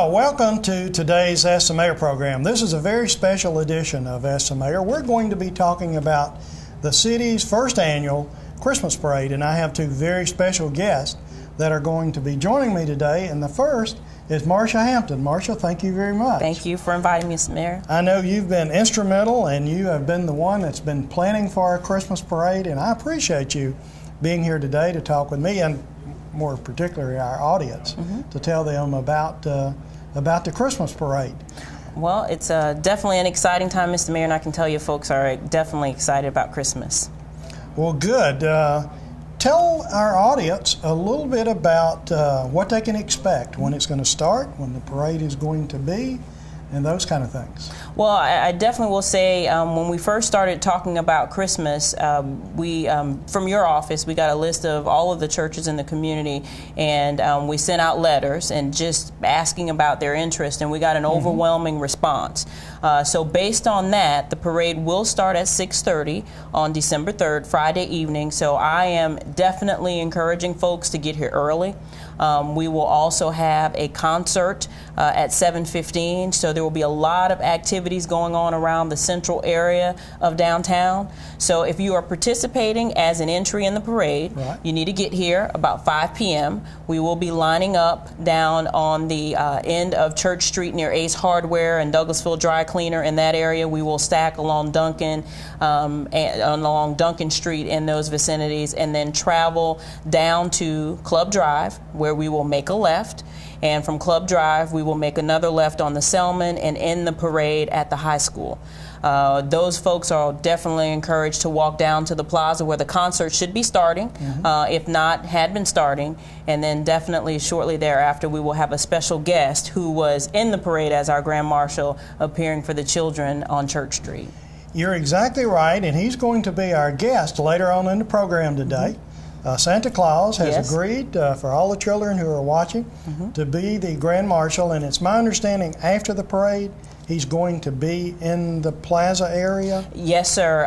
Well, welcome to today's Ask the Mayor program. This is a very special edition of Ask the Mayor. We're going to be talking about the city's first annual Christmas parade, and I have two very special guests that are going to be joining me today. And the first is Marcia Hampton. Marcia, thank you very much. Thank you for inviting me, Mr. Mayor. I know you've been instrumental, and you have been the one that's been planning for our Christmas parade, and I appreciate you being here today to talk with me and more particularly our audience, to tell them about the Christmas parade. Well, it's definitely an exciting time, Mr. Mayor, and I can tell you folks are definitely excited about Christmas. Well, good. Tell our audience a little bit about what they can expect, when it's going to start, when the parade is going to be, and those kind of things. Well, I definitely will say when we first started talking about Christmas, we from your office, we got a list of all of the churches in the community, and we sent out letters and just asking about their interest, and we got an overwhelming response. So based on that, the parade will start at 6:30 on December 3rd, Friday evening. So I am definitely encouraging folks to get here early. We will also have a concert at 7:15, so there will be a lot of activities going on around the central area of downtown. So if you are participating as an entry in the parade, you need to get here about 5 p.m. We will be lining up down on the end of Church Street near Ace Hardware and Douglasville Dry Cleaner. In that area, we will stack along Duncan, along Duncan Street in those vicinities, and then travel down to Club Drive, where we will make a left, and from Club Drive we will make another left on the Selman and end the parade at the high school. Those folks are definitely encouraged to walk down to the plaza where the concert should be starting, if not had been starting, and then definitely shortly thereafter we will have a special guest who was in the parade as our Grand Marshal appearing for the children on Church Street. You're exactly right, and he's going to be our guest later on in the program today. Santa Claus has agreed for all the children who are watching to be the Grand Marshal, and it's my understanding after the parade he's going to be in the plaza area? Yes, sir.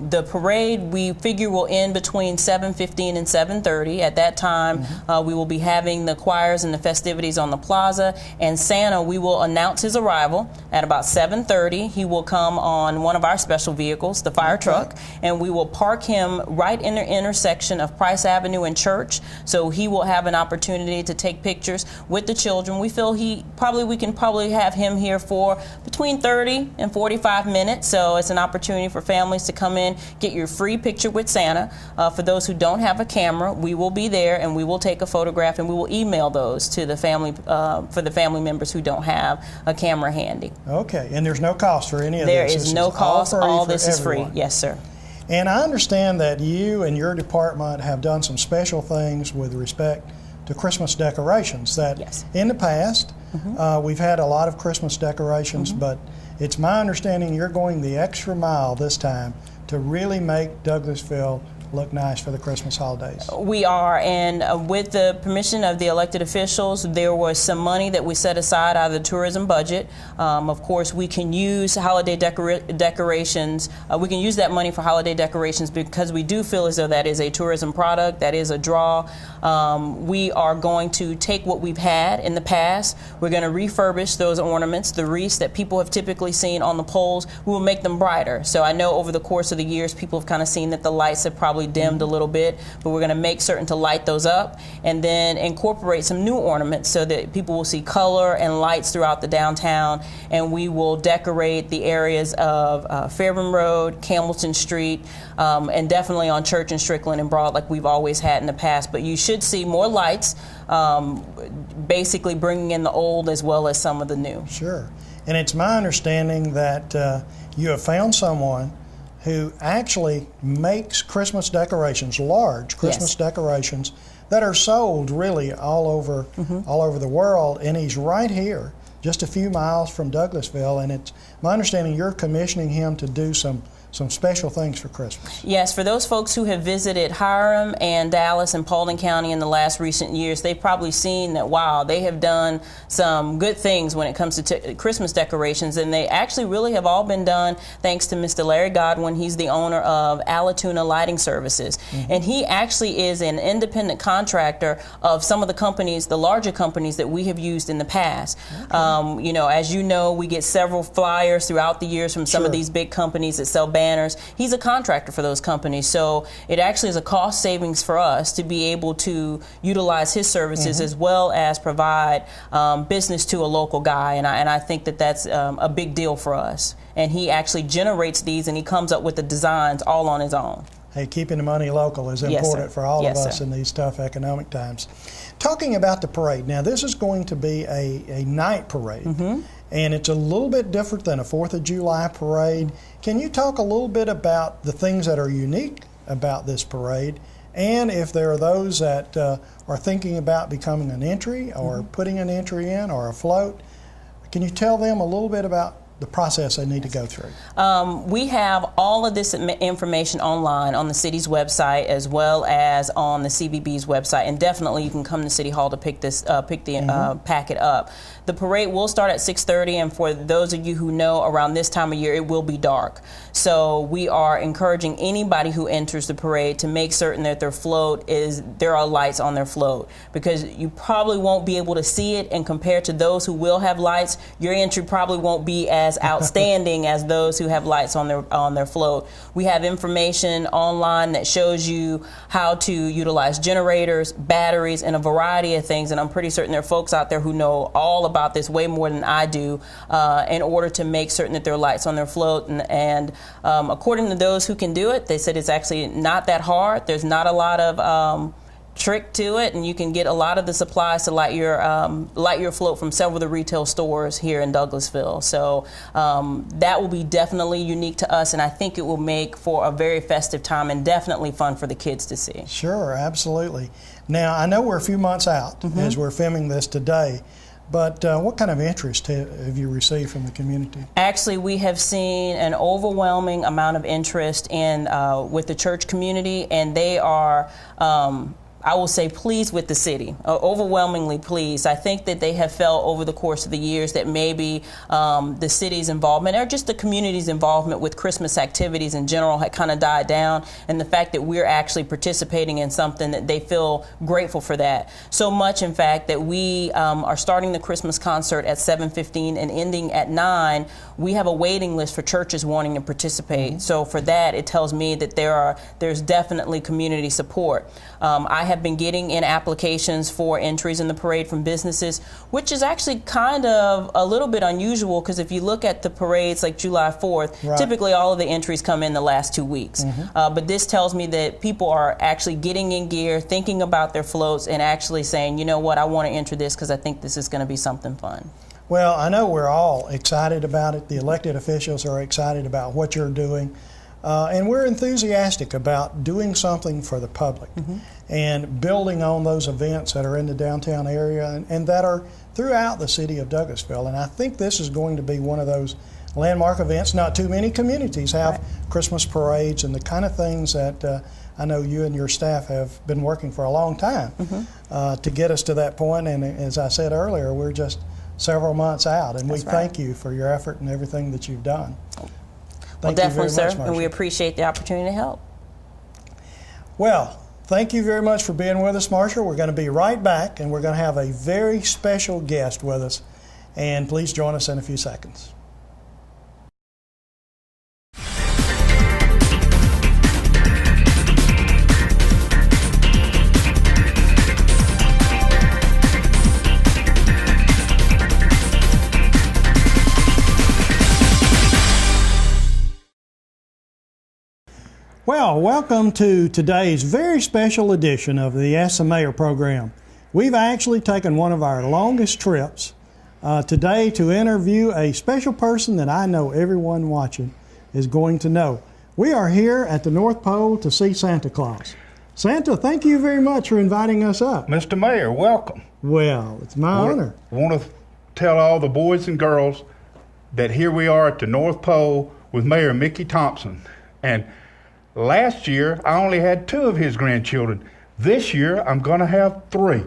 The parade, we figure, will end between 7:15 and 7:30. At that time, we will be having the choirs and the festivities on the plaza, and Santa, we will announce his arrival at about 7:30. He will come on one of our special vehicles, the fire truck, and we will park him right in the intersection of Price Avenue and Church, so he will have an opportunity to take pictures with the children. We feel we can probably have him here for between 30 and 45 minutes, so it's an opportunity for families to come in, get your free picture with Santa. For those who don't have a camera, we will be there and we will take a photograph and we will email those to the family, for the family members who don't have a camera handy. Okay, and there's no cost for any of this? There is is no cost. All this is everyone. Free. Yes, sir. And I understand that you and your department have done some special things with respect to Christmas decorations. That in the past, we've had a lot of Christmas decorations, but it's my understanding you're going the extra mile this time to really make Douglasville look nice for the Christmas holidays. We are, and with the permission of the elected officials, there was some money that we set aside out of the tourism budget. Of course, we can use holiday decorations. We can use that money for holiday decorations because we do feel as though that is a tourism product, that is a draw. We are going to take what we've had in the past. We're going to refurbish those ornaments, the wreaths that people have typically seen on the poles. We will make them brighter. So I know over the course of the years, people have kind of seen that the lights have probably dimmed a little bit, but we're going to make certain to light those up and then incorporate some new ornaments so that people will see color and lights throughout the downtown, and we will decorate the areas of Fairburn Road, Campbellton Street, and definitely on Church and Strickland and Broad like we've always had in the past. But you should see more lights, basically bringing in the old as well as some of the new. Sure. And it's my understanding that you have found someone who actually makes Christmas decorations, large Christmas decorations that are sold really all over the world, and he's right here, just a few miles from Douglasville, and it's my understanding you're commissioning him to do some some special things for Christmas. Yes, for those folks who have visited Hiram and Dallas and Paulding County in the last recent years, they've probably seen that, wow, they have done some good things when it comes to Christmas decorations, and they actually really have all been done thanks to Mr. Larry Godwin. He's the owner of Allatoona Lighting Services, and he actually is an independent contractor of some of the companies, the larger companies that we have used in the past. Okay. You know, as you know, we get several flyers throughout the years from some of these big companies that sell banners. He's a contractor for those companies, so it actually is a cost savings for us to be able to utilize his services as well as provide business to a local guy, and I think that that's a big deal for us. And he actually generates these, and he comes up with the designs all on his own. Hey, keeping the money local is important for all of us in these tough economic times. Talking about the parade, now this is going to be a night parade, and it's a little bit different than a 4th of July parade. Can you talk a little bit about the things that are unique about this parade, and if there are those that are thinking about becoming an entry or putting an entry in or a float, can you tell them a little bit about the process they need to go through? We have all of this information online on the city's website as well as on the CVB's website, and definitely you can come to City Hall to pick the packet up. The parade will start at 6:30, and for those of you who know, around this time of year it will be dark. So we are encouraging anybody who enters the parade to make certain that there are lights on their float, because you probably won't be able to see it, and compared to those who will have lights, your entry probably won't be as outstanding as those who have lights on their float. We have information online that shows you how to utilize generators, batteries, and a variety of things, and I'm pretty certain there are folks out there who know all about this way more than I do, in order to make certain that there are lights on their float. And according to those who can do it, they said it's actually not that hard. There's not a lot of trick to it, and you can get a lot of the supplies to light your float from several of the retail stores here in Douglasville. So that will be definitely unique to us, and I think it will make for a very festive time and definitely fun for the kids to see. Sure, absolutely. Now, I know we're a few months out as we're filming this today, but what kind of interest have you received from the community? Actually, we have seen an overwhelming amount of interest in with the church community, and they are I will say pleased with the city, overwhelmingly pleased. I think that they have felt over the course of the years that maybe the city's involvement or just the community's involvement with Christmas activities in general had kind of died down, and the fact that we're actually participating in something, that they feel grateful for that. So much, in fact, that we are starting the Christmas concert at 7:15 and ending at 9. We have a waiting list for churches wanting to participate. So for that, it tells me that there's definitely community support. I have been getting in applications for entries in the parade from businesses, which is actually kind of a little bit unusual, because if you look at the parades like July 4th, typically all of the entries come in the last 2 weeks. But this tells me that people are actually getting in gear, thinking about their floats, and actually saying, you know what, I want to enter this because I think this is going to be something fun. Well, I know we're all excited about it. The elected officials are excited about what you're doing. And we're enthusiastic about doing something for the public and building on those events that are in the downtown area and that are throughout the city of Douglasville. And I think this is going to be one of those landmark events. Not too many communities have Christmas parades and the kind of things that I know you and your staff have been working for a long time to get us to that point. And as I said earlier, we're just several months out, and we thank you for your effort and everything that you've done. Well, definitely, sir, and we appreciate the opportunity to help. Well, thank you very much for being with us, Marshall. We're going to be right back, and we're going to have a very special guest with us, and please join us in a few seconds. Well, welcome to today's very special edition of the Ask the Mayor program. We've actually taken one of our longest trips today to interview a special person that I know everyone watching is going to know. We are here at the North Pole to see Santa Claus. Santa, thank you very much for inviting us up. Mr. Mayor, welcome. Well, it's my honor. I want to tell all the boys and girls that here we are at the North Pole with Mayor Mickey Thompson. And last year, I only had 2 of his grandchildren. This year, I'm going to have 3.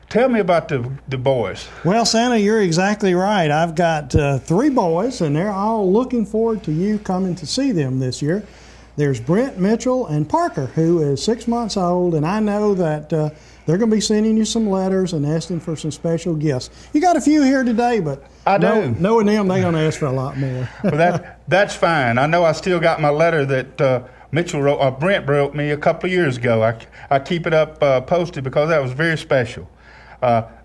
Tell me about the boys. Well, Santa, you're exactly right. I've got 3 boys, and they're all looking forward to you coming to see them this year. There's Brent, Mitchell, and Parker, who is 6 months old, and I know that they're going to be sending you some letters and asking for some special gifts. You got a few here today, but I do. Knowing them, they're going to ask for a lot more. Well, that's fine. I know I still got my letter that Brent wrote me a couple of years ago. I keep it up posted because that was very special.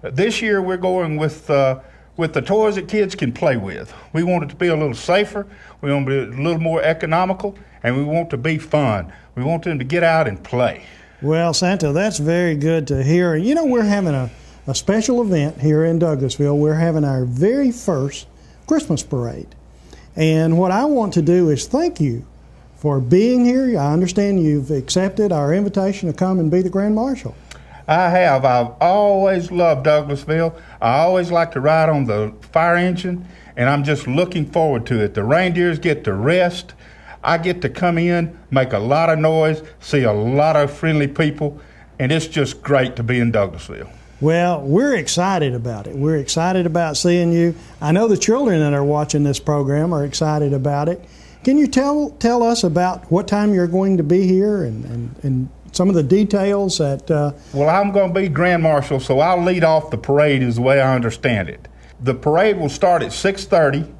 This year we're going with the toys that kids can play with. We want it to be a little safer. We want it to be a little more economical, and we want to be fun. We want them to get out and play. Well, Santa, that's very good to hear. You know, we're having a special event here in Douglasville. We're having our very first Christmas parade. And what I want to do is thank you for being here. I understand you've accepted our invitation to come and be the Grand Marshal. I have. I've always loved Douglasville. I always like to ride on the fire engine, and I'm just looking forward to it. The reindeers get to rest. I get to come in, make a lot of noise, see a lot of friendly people, and it's just great to be in Douglasville. Well, we're excited about it. We're excited about seeing you. I know the children that are watching this program are excited about it. Can you tell us about what time you're going to be here and some of the details that... Well, I'm going to be Grand Marshal, so I'll lead off the parade is the way I understand it. The parade will start at 6:30,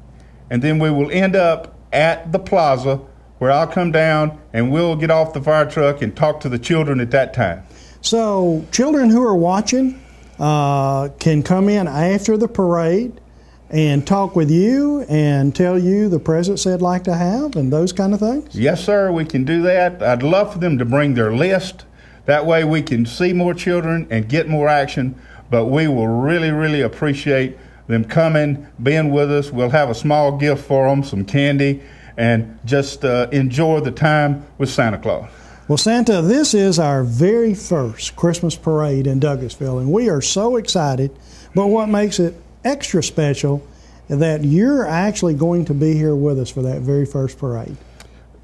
and then we will end up at the plaza where I'll come down and we'll get off the fire truck and talk to the children at that time. So children who are watching can come in after the parade and talk with you and tell you the presents they'd like to have and those kind of things? Yes, sir, we can do that. I'd love for them to bring their list. That way we can see more children and get more action, but we will really, really appreciate them coming, being with us. We'll have a small gift for them, some candy, and just enjoy the time with Santa Claus. Well, Santa, this is our very first Christmas parade in Douglasville, and we are so excited. But what makes it extra special is that you're actually going to be here with us for that very first parade.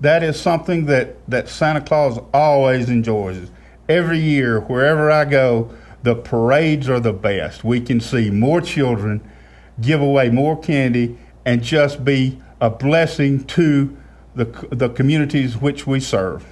That is something that Santa Claus always enjoys. Every year, wherever I go, the parades are the best. We can see more children, give away more candy, and just be a blessing to the communities which we serve.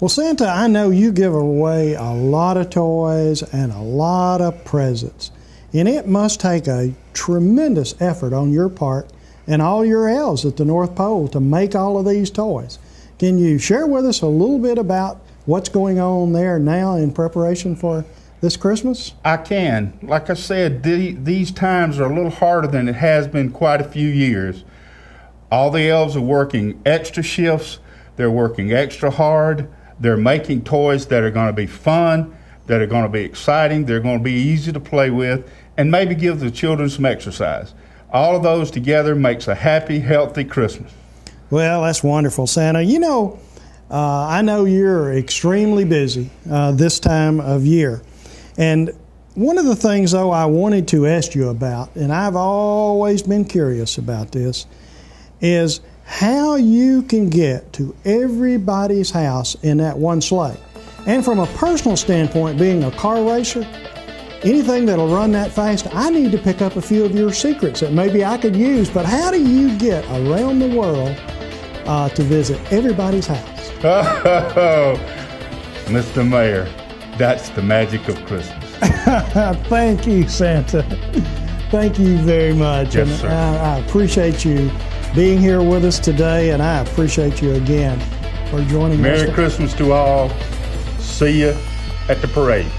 Well, Santa, I know you give away a lot of toys and a lot of presents, and it must take a tremendous effort on your part and all your elves at the North Pole to make all of these toys. Can you share with us a little bit about what's going on there now in preparation for this Christmas? I can. Like I said, these times are a little harder than it has been quite a few years. All the elves are working extra shifts. They're working extra hard. They're making toys that are going to be fun, that are going to be exciting, they're going to be easy to play with, and maybe give the children some exercise. All of those together makes a happy, healthy Christmas. Well, that's wonderful, Santa. You know, I know you're extremely busy this time of year. And one of the things, though, I wanted to ask you about, and I've always been curious about this, is how you can get to everybody's house in that one sleigh. And from a personal standpoint, being a car racer, anything that'll run that fast, I need to pick up a few of your secrets that maybe I could use. But how do you get around the world to visit everybody's house? Oh, Mr. Mayor, that's the magic of Christmas. Thank you, Santa. Thank you very much. Yes, and sir. I appreciate you being here with us today, and I appreciate you again for joining us. Merry Christmas to all. See you at the parade.